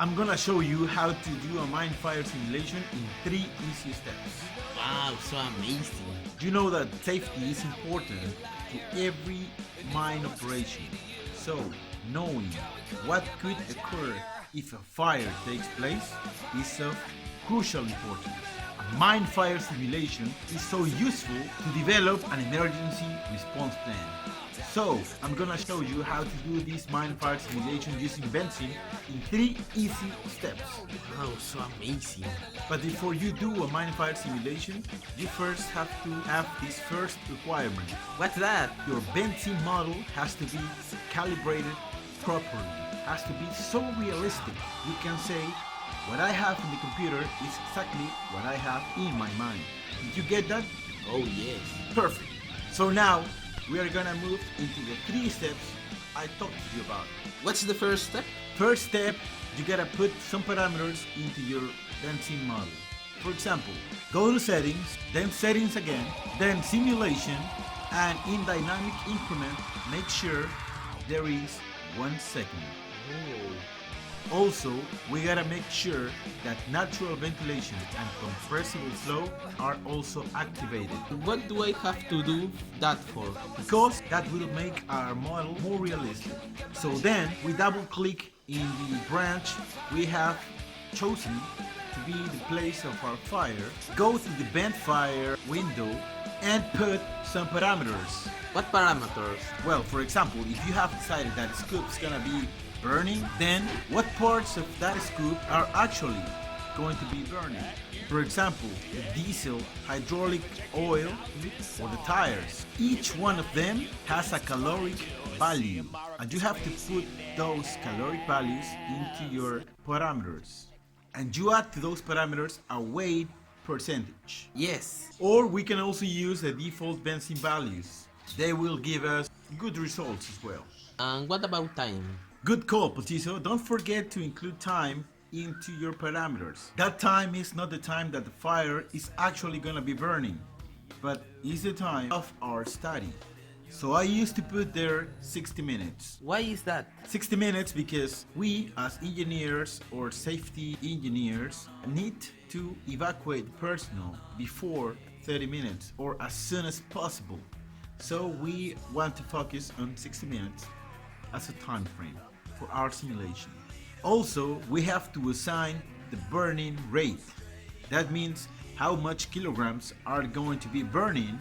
I'm gonna show you how to do a mine fire simulation in 3 easy steps. Wow, so amazing. You know that safety is important to every mine operation. So, knowing what could occur if a fire takes place is of crucial importance. A mine fire simulation is so useful to develop an emergency response plan. So, I'm gonna show you how to do this mine fire simulation using benzene in 3 easy steps. Wow, so amazing. But before you do a mine fire simulation, you first have to have this first requirement. What's that? Your benzene model has to be calibrated properly. Has to be so realistic. You can say, what I have in the computer is exactly what I have in my mind. Did you get that? Oh yes. Perfect. So now, we are gonna move into the 3 steps I talked to you about. What's the first step? First step, you gotta put some parameters into your benzene model. For example, go to settings, then settings again, then simulation, and in dynamic increment, make sure there is 1 second. Oh. Also, we gotta make sure that natural ventilation and compressible flow are also activated, What do I have to do that for? because that will make our model more realistic. So then we double click in the branch we have chosen to be the place of our fire, go to the vent fire window and put some parameters. What parameters? Well, for example, if you have decided that scoop's gonna be burning, then what parts of that scoop are actually going to be burning? For example, the diesel, hydraulic oil, or the tires. Each one of them has a caloric value, and you have to put those caloric values into your parameters. And you add to those parameters a weight percentage. Yes. Or we can also use the default benzene values. They will give us good results as well. And what about time? Good call, Patiso. Don't forget to include time into your parameters. That time is not the time that the fire is actually gonna be burning, but is the time of our study. So I used to put there 60 minutes. Why is that? 60 minutes because we as engineers or safety engineers need to evacuate personnel before 30 minutes or as soon as possible. So we want to focus on 60 minutes as a time frame for our simulation. Also, we have to assign the burning rate. That means how much kilograms are going to be burning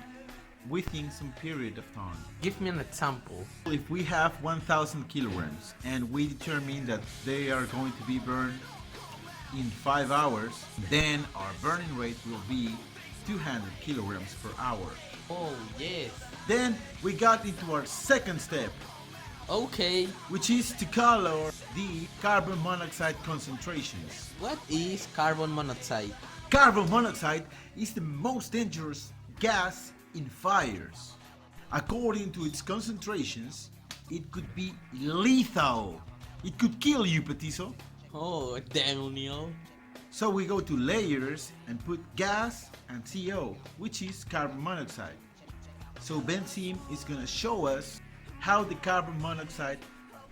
within some period of time. Give me an example. If we have 1000 kilograms and we determine that they are going to be burned in 5 hours, then our burning rate will be 200 kilograms per hour. Oh yes. Then we got into our second step, Okay. which is to color the carbon monoxide concentrations. What is carbon monoxide? Carbon monoxide is the most dangerous gas in fires. According to its concentrations, it could be lethal. It could kill you, Petiso. Oh, Daniel. So we go to layers and put gas and CO, which is carbon monoxide. So benzene is gonna show us how the carbon monoxide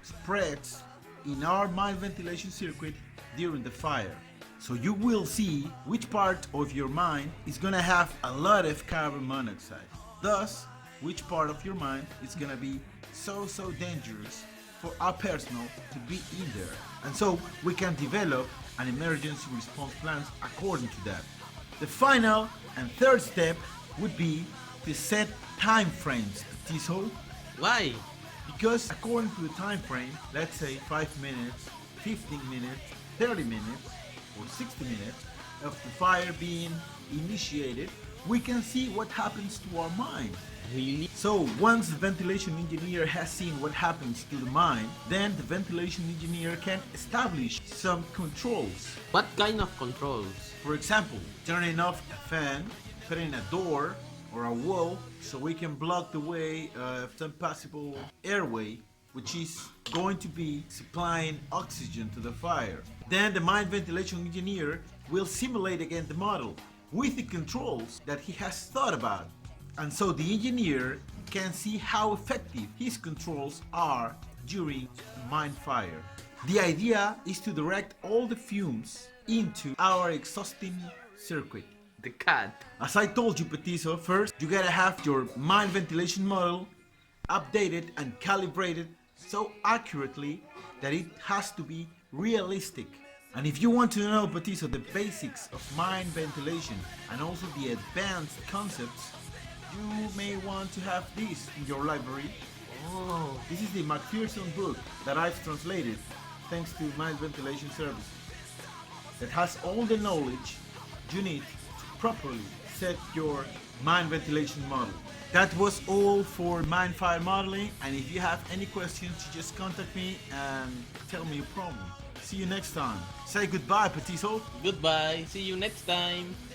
spreads in our mine ventilation circuit during the fire. So you will see which part of your mine is gonna have a lot of carbon monoxide. Thus, which part of your mine is gonna be so dangerous for our personnel to be in there. And so we can develop an emergency response plan according to that. The final and third step would be to set time frames. So, Why? because according to the time frame, let's say 5 minutes, 15 minutes, 30 minutes, or 60 minutes of the fire being initiated, we can see what happens to our mine. Really? So once the ventilation engineer has seen what happens to the mine, then the ventilation engineer can establish some controls. What kind of controls? For example, turning off a fan, putting a door or a wall so we can block the way of some possible airway, which is going to be supplying oxygen to the fire. Then the mine ventilation engineer will simulate again the model with the controls that he has thought about. And so the engineer can see how effective his controls are during a mine fire. The idea is to direct all the fumes into our exhausting circuit. The cat. As I told you, Petiso, first you gotta have your mine ventilation model updated and calibrated so accurately that it has to be realistic. And if you want to know, Petiso, the basics of mine ventilation and also the advanced concepts, you may want to have this in your library. Oh. This is the McPherson book that I've translated thanks to Mine Ventilation Services that has all the knowledge you need to properly set your mine ventilation model. That was all for mine fire modeling, and if you have any questions, you just contact me and tell me your problem. See you next time. Say goodbye, Petiso. Goodbye. See you next time.